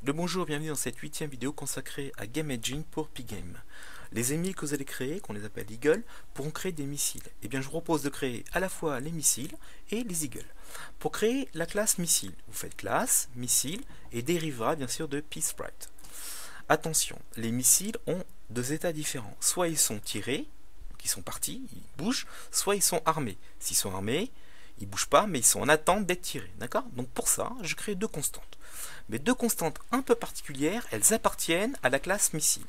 Le bonjour, bienvenue dans cette 8e vidéo consacrée à Game Engine pour Pygame. Les ennemis que vous allez créer, qu'on les appelle Eagle, pourront créer des missiles. Et bien je vous propose de créer à la fois les missiles et les Eagles. Pour créer la classe missile, vous faites classe, missile et dérivera bien sûr de PSprite. Attention, les missiles ont deux états différents. Soit ils sont tirés, donc ils sont partis, ils bougent, soit ils sont armés. S'ils sont armés, ils ne bougent pas, mais ils sont en attente d'être tirés. D'accord? Donc pour ça, je crée deux constantes. Mais deux constantes un peu particulières, elles appartiennent à la classe missile.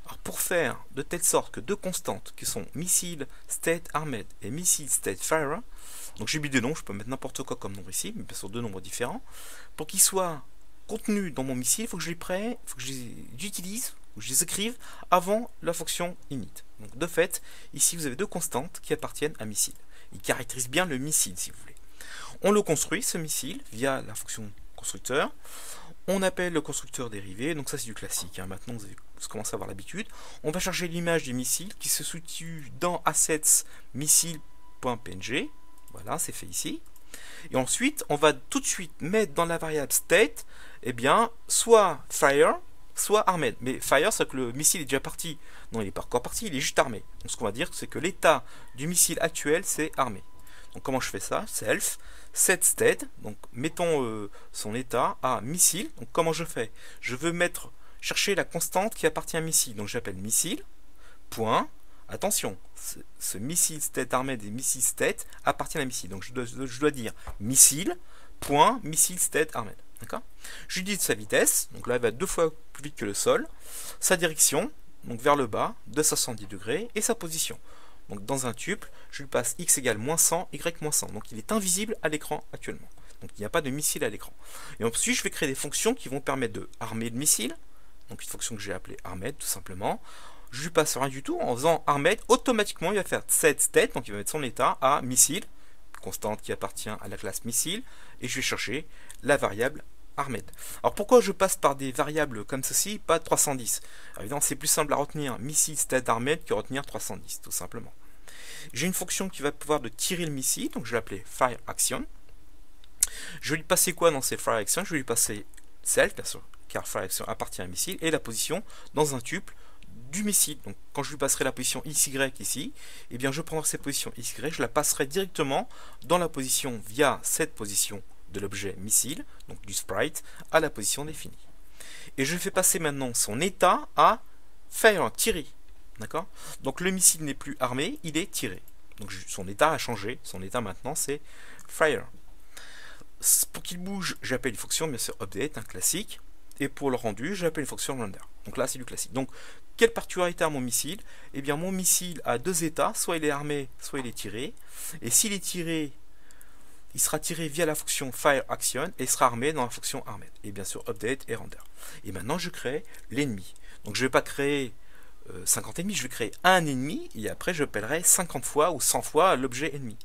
Alors pour faire de telle sorte que deux constantes qui sont missile state armed et missile state fire, donc j'ai mis deux noms, je peux mettre n'importe quoi comme nom ici, mais bien sûr deux nombres différents, pour qu'ils soient contenus dans mon missile, il faut que je les utilise, ou je les écrive avant la fonction init. Donc de fait, ici vous avez deux constantes qui appartiennent à missile. Ils caractérisent bien le missile si vous voulez. On le construit ce missile via la fonction constructeur. On appelle le constructeur dérivé, donc ça c'est du classique, hein. Maintenant vous commencez à avoir l'habitude. On va charger l'image du missile qui se situe dans assets missile.png, voilà, c'est fait ici. Et ensuite, on va tout de suite mettre dans la variable state, eh bien, soit fire, soit armed. Mais fire, c'est que le missile est déjà parti. Non, il n'est pas encore parti, il est juste armé. Donc ce qu'on va dire, c'est que l'état du missile actuel, c'est armé. Donc comment je fais ça? Self, set state, donc mettons son état à missile. Donc comment je fais? Je veux chercher la constante qui appartient à missile. Donc j'appelle missile, point, attention, ce missile state armed et missile state appartiennent à missile. Donc je dois dire missile, point, missile state armed. D'accord? Je lui dis de sa vitesse, donc là elle va deux fois plus vite que le sol, sa direction, donc vers le bas, de 70 degrés, et sa position. Donc dans un tuple, je lui passe x égale moins 100, y moins 100. Donc il est invisible à l'écran actuellement. Donc il n'y a pas de missile à l'écran. Et ensuite, je vais créer des fonctions qui vont permettre de armer le missile. Donc une fonction que j'ai appelée armed tout simplement. Je lui passe rien du tout. En faisant armed, automatiquement il va faire set state, donc il va mettre son état à missile, constante qui appartient à la classe missile, et je vais chercher la variable armed. Alors pourquoi je passe par des variables comme ceci, pas 310? Alors, évidemment, c'est plus simple à retenir missile state armed que retenir 310, tout simplement. J'ai une fonction qui va pouvoir de tirer le missile, donc je vais l'appeler fire action. Je vais lui passer quoi dans ces fire action? Je vais lui passer self, bien sûr, car fire action appartient à un missile, et la position dans un tuple du missile. Donc quand je lui passerai la position XY ici, eh bien je prendrai cette position XY, je la passerai directement dans la position via cette position de l'objet missile, donc du sprite, à la position définie. Et je fais passer maintenant son état à fire, tiré. D'accord? Donc le missile n'est plus armé, il est tiré. Donc son état a changé, son état maintenant c'est fire. Pour qu'il bouge, j'appelle une fonction, bien sûr, update, un classique. Et pour le rendu, j'appelle une fonction render. Donc là, c'est du classique. Donc, quelle particularité a mon missile? Eh bien, mon missile a deux états, soit il est armé, soit il est tiré. Et s'il est tiré, il sera tiré via la fonction fire action et il sera armé dans la fonction armed. Et bien sûr, update et render. Et maintenant, je crée l'ennemi. Donc, je ne vais pas créer 50 ennemis, je vais créer un ennemi et après, je appellerai 50 fois ou 100 fois l'objet ennemi.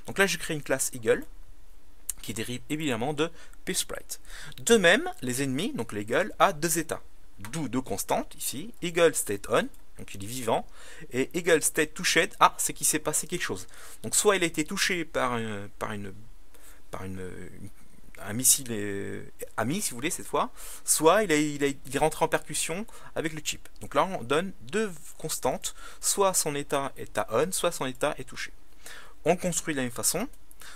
Donc là, je crée une classe Eagle qui dérive évidemment de PSprite. De même, les ennemis, donc l'Eagle, a deux états. D'où deux constantes, ici, Eagle state on, donc il est vivant, et Eagle state touched, c'est qu'il s'est passé quelque chose. Donc soit il a été touché par un missile ami, si vous voulez, cette fois, soit il est rentré en percussion avec le chip. Donc là, on donne deux constantes, soit son état est à on, soit son état est touché. On construit de la même façon,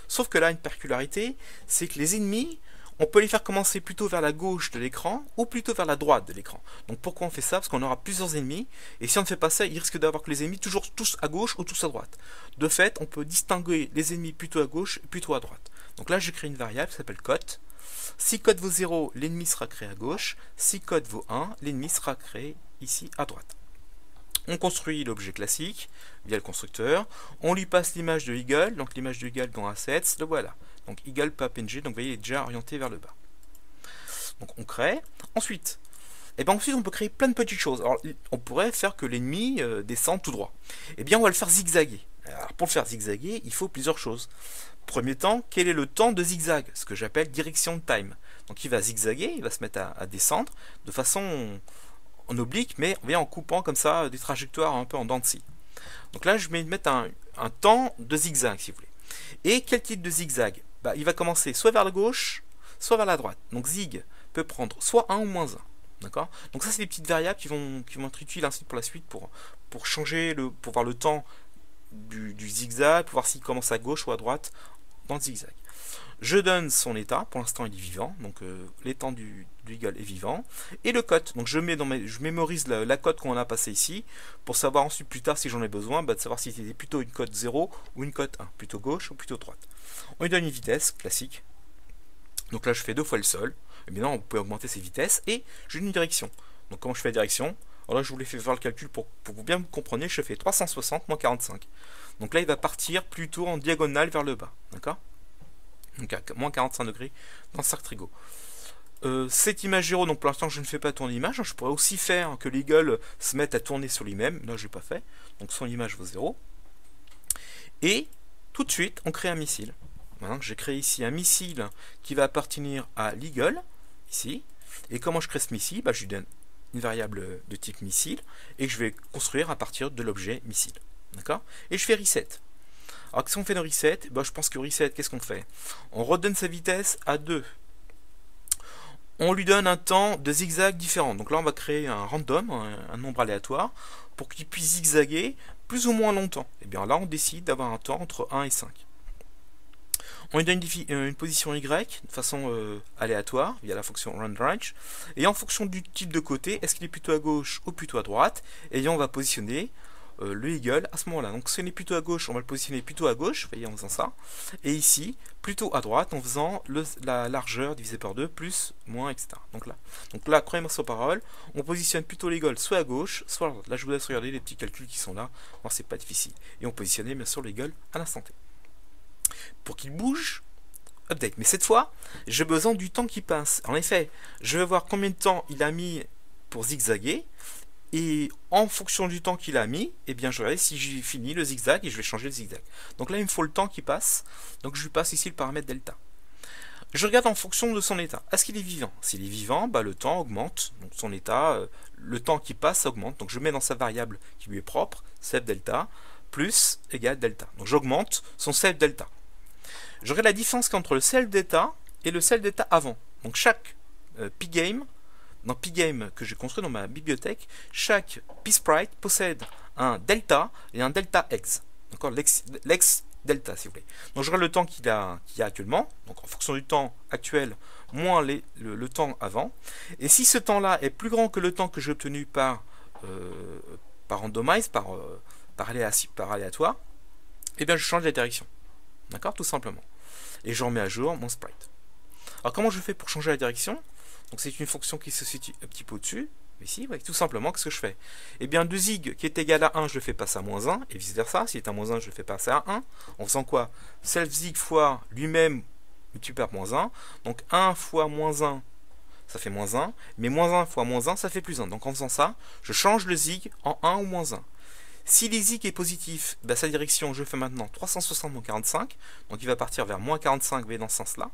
sauf que là, une particularité, c'est que les ennemis, on peut les faire commencer plutôt vers la gauche de l'écran ou plutôt vers la droite de l'écran. Donc pourquoi on fait ça? Parce qu'on aura plusieurs ennemis, et si on ne fait pas ça, il risque d'avoir que les ennemis toujours tous à gauche ou tous à droite. De fait, on peut distinguer les ennemis plutôt à gauche et plutôt à droite. Donc là, je crée une variable qui s'appelle code. Si code vaut 0, l'ennemi sera créé à gauche. Si code vaut 1, l'ennemi sera créé ici à droite. On construit l'objet classique via le constructeur. On lui passe l'image de Eagle, donc l'image de Eagle dans Assets, le voilà. Donc Eagle.png, donc vous voyez, il est déjà orienté vers le bas. Donc on crée. Ensuite, on peut créer plein de petites choses. Alors, on pourrait faire que l'ennemi descende tout droit. Eh bien, on va le faire zigzaguer. Alors, pour le faire zigzaguer, il faut plusieurs choses. Premier temps, quel est le temps de zigzag? Ce que j'appelle direction de time. Donc il va zigzaguer, il va se mettre à descendre de façon en oblique, mais en coupant comme ça des trajectoires un peu en dents de scie. Donc là, je vais mettre un temps de zigzag, si vous voulez. Et quel type de zigzag? Il va commencer soit vers la gauche, soit vers la droite. Donc zig, peut prendre soit 1 ou moins 1. D'accord? Donc ça, c'est des petites variables qui vont être utiles ainsi pour la suite pour changer, pour voir le temps du zigzag, pour voir s'il commence à gauche ou à droite dans le zigzag. Je donne son état, pour l'instant il est vivant, donc l'état du eagle est vivant, et le code. Donc je mémorise la cote qu'on a passée ici, pour savoir ensuite plus tard si j'en ai besoin, de savoir si c'était plutôt une cote 0 ou une cote 1, plutôt gauche ou plutôt droite. On lui donne une vitesse classique, donc là je fais 2 fois le sol, et maintenant on peut augmenter ses vitesses, et j'ai une direction. Donc comment je fais la direction? Alors là je vous l'ai fait faire le calcul pour que vous bien me compreniez, je fais 360 moins 45. Donc là il va partir plutôt en diagonale vers le bas, d'accord? Donc à moins 45 degrés dans le cercle trigo. Cette image 0, donc pour l'instant je ne fais pas tourner l'image, je pourrais aussi faire que l'eagle se mette à tourner sur lui-même, là je n'ai pas fait, donc son image vaut 0. Et tout de suite on crée un missile. Maintenant j'ai créé ici un missile qui va appartenir à l'eagle, ici, et comment je crée ce missile? Je lui donne une variable de type missile, et je vais construire à partir de l'objet missile. D'accord? Et je fais reset. Alors si on fait le reset, je pense que reset, qu'est-ce qu'on fait? On redonne sa vitesse à 2. On lui donne un temps de zigzag différent. Donc là on va créer un random, un nombre aléatoire, pour qu'il puisse zigzaguer plus ou moins longtemps. Et bien là on décide d'avoir un temps entre 1 et 5. On lui donne une position Y de façon aléatoire via la fonction runRange. Et en fonction du type de côté, est-ce qu'il est plutôt à gauche ou plutôt à droite? Et bien on va positionner le eagle à ce moment-là. Donc si on est plutôt à gauche, on va le positionner plutôt à gauche, voyez, en faisant ça. Et ici, plutôt à droite, en faisant la largeur divisée par 2, plus, moins, etc. Donc là, croyez-moi sur parole, on positionne plutôt l'eagle soit à gauche, soit à droite. Là, je vous laisse regarder les petits calculs qui sont là. Alors, c'est pas difficile. Et on positionnait bien sûr l'eagle à l'instant T. Pour qu'il bouge, update. Mais cette fois, j'ai besoin du temps qui passe. En effet, je vais voir combien de temps il a mis pour zigzaguer. Et en fonction du temps qu'il a mis, je vais regarder si j'ai fini le zigzag et je vais changer le zigzag. Donc là, il me faut le temps qui passe. Donc je lui passe ici le paramètre delta. Je regarde en fonction de son état. Est-ce qu'il est vivant? S'il est vivant, le temps augmente. Donc son état, le temps qui passe augmente. Donc je mets dans sa variable qui lui est propre, self delta, plus égale delta. Donc j'augmente son self delta. Je regarde la différence entre le self delta et le self delta avant. Donc chaque pgame, dans Pgame que j'ai construit dans ma bibliothèque, chaque psprite possède un delta et un delta x. D'accord, l'ex delta si vous voulez. Donc je regarde le temps qu'il y a actuellement, donc en fonction du temps actuel, moins le temps avant. Et si ce temps-là est plus grand que le temps que j'ai obtenu par randomize, par aléatoire, je change la direction. D'accord, tout simplement. Et je remets à jour mon sprite. Alors comment je fais pour changer la direction? Donc c'est une fonction qui se situe un petit peu au-dessus. Ici, tout simplement, qu'est-ce que je fais? de zig qui est égal à 1, je le fais passer à moins 1, et vice versa. S'il est à moins 1, je le fais passer à 1. En faisant quoi? Self zig fois lui-même multiplié par moins 1. Donc 1 fois moins 1, ça fait moins 1. Mais moins 1 fois moins 1, ça fait plus 1. Donc en faisant ça, je change le zig en 1 ou moins 1. Si le zig est positif, sa direction, je fais maintenant 360 moins 45. Donc il va partir vers moins 45, mais dans ce sens-là.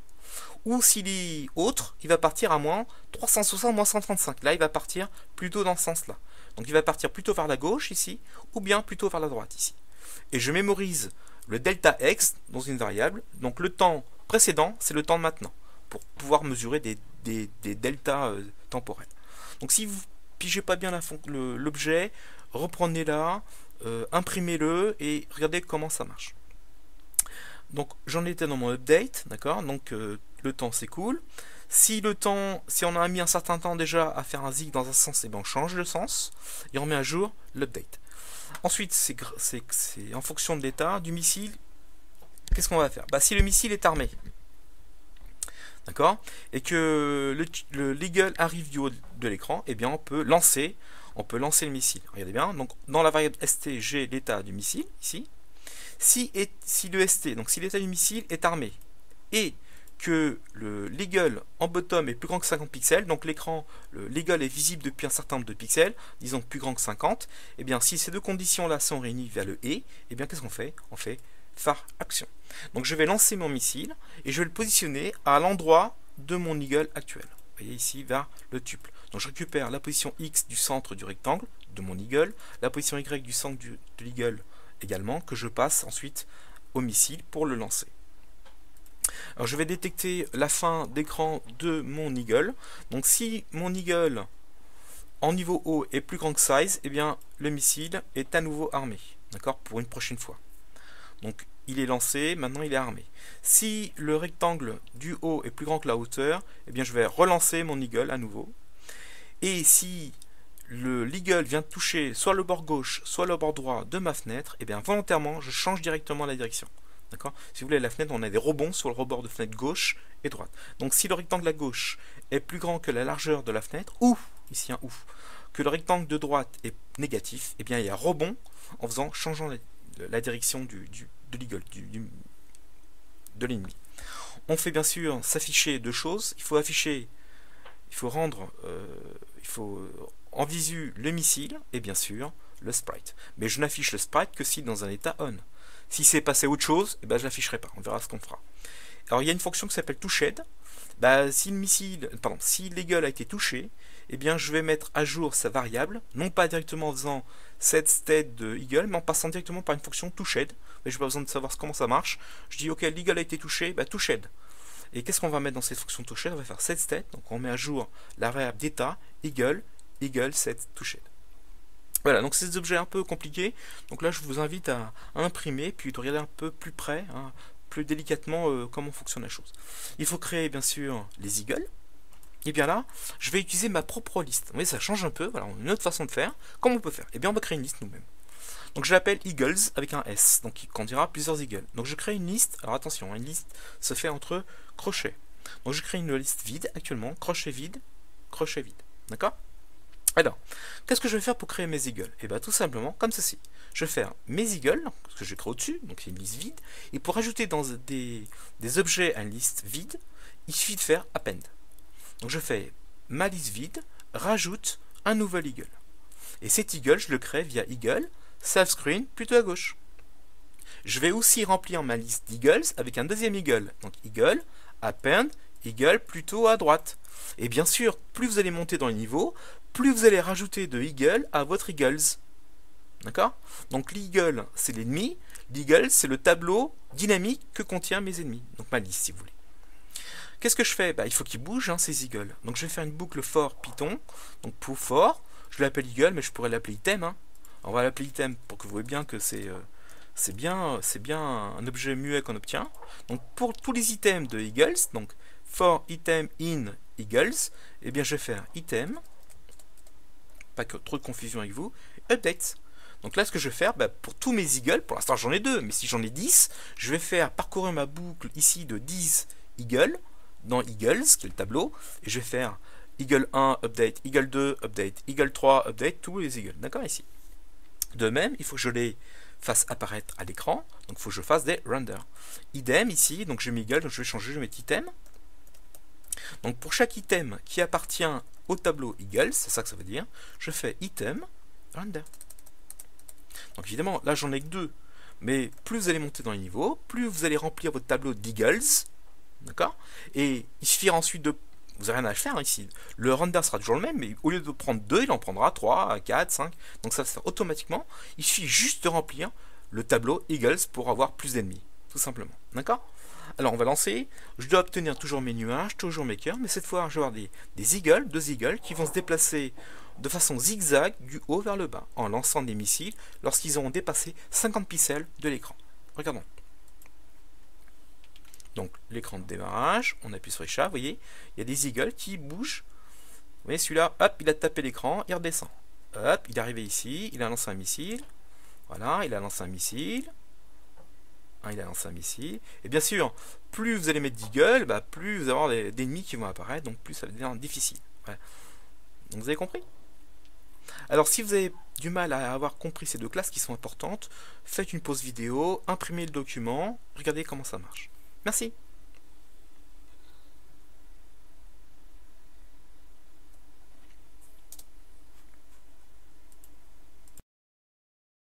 Ou s'il est autre, il va partir à moins 360 moins 135. Là, il va partir plutôt dans ce sens-là. Donc il va partir plutôt vers la gauche ici, ou bien plutôt vers la droite ici. Et je mémorise le delta x dans une variable. Donc le temps précédent, c'est le temps de maintenant, pour pouvoir mesurer des deltas temporels. Donc si vous pigez pas bien l'objet, reprenez-la, imprimez-le et regardez comment ça marche. Donc j'en étais dans mon update, d'accord? Donc le temps s'écoule. Si on a mis un certain temps déjà à faire un zig dans un sens, on change le sens et on met à jour l'update. Ensuite, c'est en fonction de l'état du missile. Qu'est-ce qu'on va faire? Si le missile est armé, d'accord, et que l'eagle arrive du haut de l'écran, on peut lancer le missile. Regardez bien. Donc dans la variable st, j'ai l'état du missile ici. Si l'état du missile est armé et que l'eagle en bottom est plus grand que 50 pixels, donc l'eagle est visible depuis un certain nombre de pixels, disons plus grand que 50, si ces deux conditions-là sont réunies vers le et, qu'est-ce qu'on fait? On fait phare action. Donc je vais lancer mon missile et je vais le positionner à l'endroit de mon eagle actuel. Vous voyez ici vers le tuple. Donc je récupère la position X du centre du rectangle de mon eagle, la position Y du centre de l'eagle également, que je passe ensuite au missile pour le lancer. Alors je vais détecter la fin d'écran de mon Eagle. Donc si mon Eagle en niveau haut est plus grand que size, eh bien le missile est à nouveau armé. D'accord, pour une prochaine fois. Donc il est lancé, maintenant il est armé. Si le rectangle du haut est plus grand que la hauteur, eh bien je vais relancer mon Eagle à nouveau. Et si l'Eagle vient toucher soit le bord gauche, soit le bord droit de ma fenêtre, eh bien volontairement je change directement la direction. D'accord. Si vous voulez, la fenêtre, on a des rebonds sur le rebord de fenêtre gauche et droite. Donc si le rectangle à gauche est plus grand que la largeur de la fenêtre, ou, ici un ou, que le rectangle de droite est négatif, eh bien il y a rebond en changeant la direction de l'Eagle, de l'ennemi. On fait bien sûr s'afficher deux choses. Il faut rendre en visu le missile et bien sûr le sprite. Mais je n'affiche le sprite que si dans un état on. Si c'est passé autre chose, eh ben, je ne l'afficherai pas. On verra ce qu'on fera. Alors il y a une fonction qui s'appelle touched. Si l'Eagle a été touché, eh bien, je vais mettre à jour sa variable, non pas directement en faisant set state de Eagle, mais en passant directement par une fonction touched. Mais je n'ai pas besoin de savoir comment ça marche. Je dis ok, l'Eagle a été touché, touched. Et qu'est-ce qu'on va mettre dans cette fonction touched? On va faire set state, donc on met à jour la variable d'état Eagle set touched. Voilà, donc c'est des objets un peu compliqués. Donc là, je vous invite à imprimer, puis de regarder un peu plus près, plus délicatement comment fonctionne la chose. Il faut créer bien sûr les Eagles. Et bien là, je vais utiliser ma propre liste. Vous voyez, ça change un peu. Voilà, une autre façon de faire. Comment on peut faire? Et bien, on va créer une liste nous-mêmes. Donc je l'appelle Eagles avec un S, donc qui contiendra plusieurs Eagles. Donc je crée une liste. Alors attention, une liste se fait entre crochets. Donc je crée une liste vide actuellement, crochet vide, d'accord? Alors, qu'est-ce que je vais faire pour créer mes Eagles? Et bien tout simplement comme ceci. Je vais faire mes Eagles, ce que je crée au-dessus, donc c'est une liste vide, et pour ajouter dans des objets à une liste vide, il suffit de faire append. Donc je fais ma liste vide, rajoute un nouvel Eagle. Et cet Eagle, je le crée via Eagle, save screen, plutôt à gauche. Je vais aussi remplir ma liste d'Eagles avec un deuxième Eagle. Donc Eagle, append, Eagle plutôt à droite. Et bien sûr, plus vous allez monter dans le niveau, plus vous allez rajouter de Eagle à votre Eagles. D'accord? Donc l'Eagle, c'est l'ennemi. L'Eagle, c'est le tableau dynamique que contient mes ennemis. Donc ma liste, si vous voulez. Qu'est-ce que je fais? Il faut qu'ils bougent, ces Eagles. Donc je vais faire une boucle for Python. Donc pour for, je l'appelle Eagle, mais je pourrais l'appeler item. On va l'appeler item pour que vous voyez bien que c'est bien un objet muet qu'on obtient. Donc pour tous les items de Eagles, donc for item in Eagles, eh bien je vais faire item, pas que trop de confusion avec vous, update. Donc là ce que je vais faire, pour tous mes Eagles, pour l'instant j'en ai 2, mais si j'en ai 10, je vais faire parcourir ma boucle ici de 10 Eagles, dans Eagles, qui est le tableau, et je vais faire Eagle 1, update, Eagle 2, update, Eagle 3, update, tous les Eagles, d'accord, ici. De même, il faut que je les fasse apparaître à l'écran, donc il faut que je fasse des renders. Idem ici, donc j'ai mis Eagle, donc je vais changer, je vais mettre item. Donc pour chaque item qui appartient au tableau Eagles, c'est ça que ça veut dire, je fais item, render. Donc évidemment, là j'en ai que 2, mais plus vous allez monter dans les niveaux, plus vous allez remplir votre tableau d'Eagles, d'accord? Et il suffira ensuite de... Vous n'avez rien à faire ici. Le render sera toujours le même, mais au lieu de prendre 2, il en prendra 3, 4, 5. Donc ça va se faire automatiquement. Il suffit juste de remplir le tableau Eagles pour avoir plus d'ennemis. Tout simplement. D'accord? Alors on va lancer. Je dois obtenir toujours mes nuages, toujours mes cœurs, mais cette fois je vais avoir des Eagles, 2 Eagles, qui vont se déplacer de façon zigzag du haut vers le bas, en lançant des missiles lorsqu'ils auront dépassé 50 pixels de l'écran. Regardons. Donc l'écran de démarrage, on appuie sur les chats, vous voyez, il y a des Eagles qui bougent. Vous voyez, celui-là, hop, il a tapé l'écran, il redescend. Hop, il est arrivé ici, il a lancé un missile. Voilà, il a lancé un missile. Il a lancé un missile. Et bien sûr, plus vous allez mettre d'Eagles, plus vous allez avoir d'ennemis qui vont apparaître, donc plus ça va devenir difficile. Voilà. Donc vous avez compris? Alors si vous avez du mal à avoir compris ces deux classes qui sont importantes, faites une pause vidéo, imprimez le document, regardez comment ça marche. Merci.